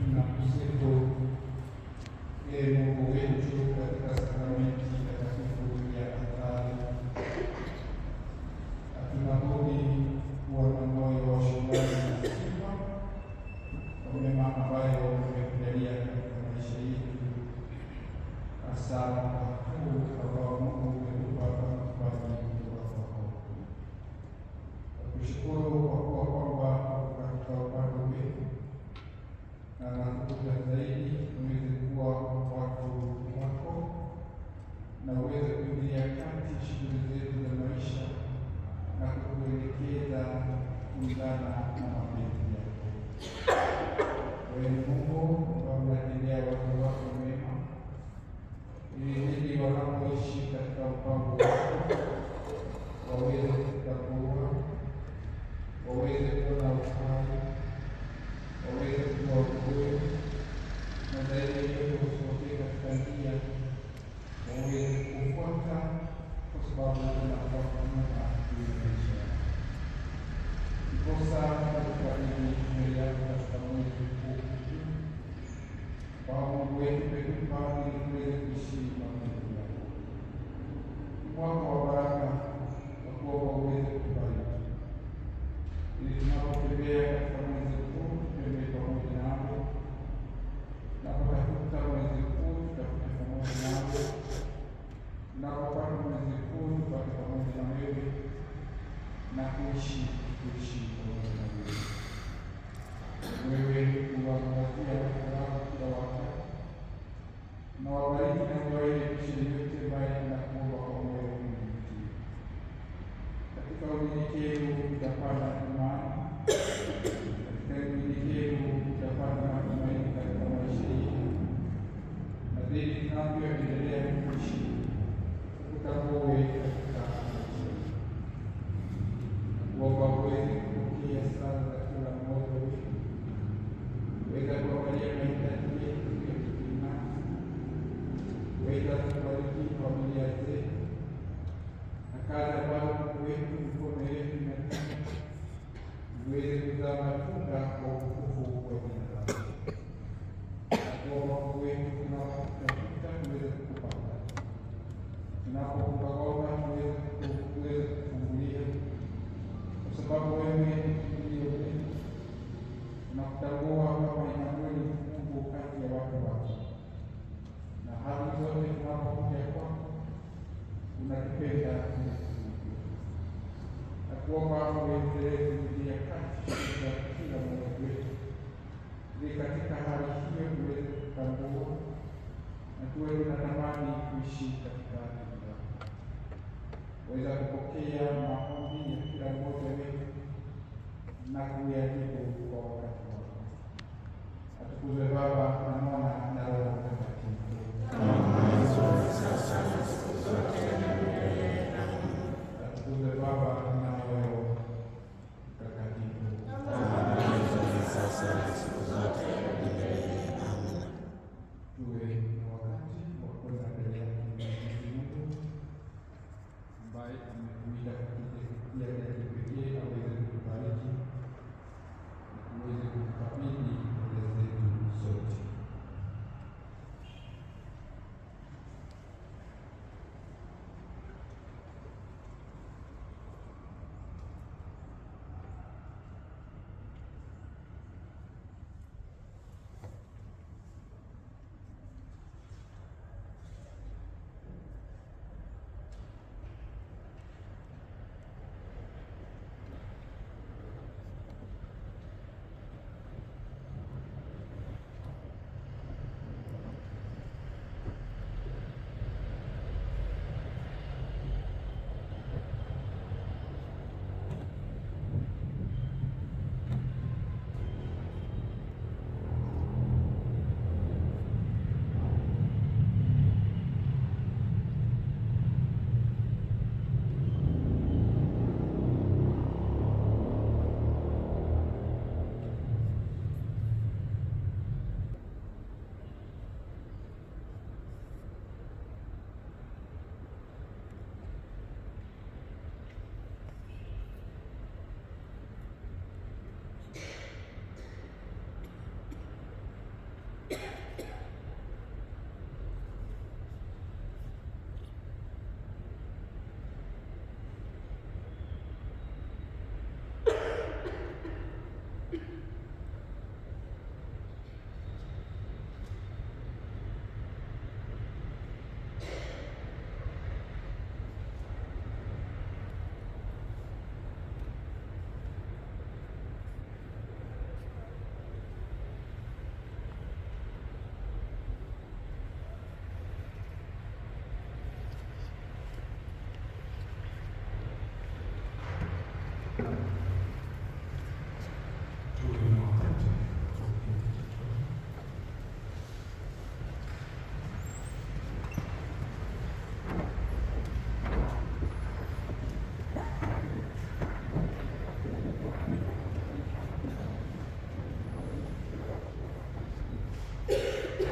tunakusifu ee Mungu wetu katika sakramenti takatifu ya altari. Hatuna budi kuwa na moyo wa shukrani na sifa kwa mema ambayo umekujalia katika maisha yetu, hasa wakati huu ambao Mungu umetupa kama kipaji kutoka kwako. Nakushukuru kwa kuwa kwamba katika upande wetu na nakuja zaidi uweze kuwa watu wako na uweze kuingilia kati shughuli zetu za maisha na kukuelekeza kulingana na mapenzi yako. Wewe ni Mungu ambao unatendea watu wako mema, ili wanapoishi katika mpango wako waweze kutambua, waweze kuona uhai, waweze kuwa ukweli, na zaidi ya yote usipotea katika njia, waweze kufuata kwa sababu unafuata mema juu ya maisha yao. Ndiposa katika hili mbele yako katika mwezi huu ambao Mungu wetu umetupa ili tuweze kuishi mapenzi yako. Mwaka wa baraka na kuomba uweze kutubariki ili tunapotembea katika mwezi huu tutembee pamoja nawe, tunapotafuta mwezi huu tutafute pamoja nawe, tunapopata mwezi huu tupate pamoja na wewe na kuishi pamoja na wewe. Wewe uwaangazia watu wako kila wakati na wabariki na uwaelimishe yote ambayo tunakuomba kwa moyo mnyenyekevu. Katika unyenyekevu utapata imani, katika unyenyekevu utapata matumaini katika maisha yetu, na zaidi tunavyoendelea kuishi tukutambue katika maisha yetu. Nakuomba uweze kupokea sala za kila mmoja wetu, uweza kuangalia mahitaji yetu ya kibinafsi, uweza kubariki familia zetu na kazi ambazo Mungu wetu mikono yetu inatenda, uweze kuzaa matunda kwa utukufu wa jina lako. Nakuomba Mungu wetu, tunapotafuta tuweze kukupata, tunapokuomba tuweze kufungulia, kwa sababu wewe ni kimbilio letu. Tunakutambua kama Emanueli, Mungu kati ya watu wake, na hali zote tunapokuja kwako unatupenda tulivyo. Nakuomba uendelee kuingilia kati shughuli za kila mmoja wetu, ili katika hali hiyo tuweze kutambua na tuwe tunatamani kuishi katika haki zako. Weza kupokea maombi ya kila mmoja wetu na kuyajibu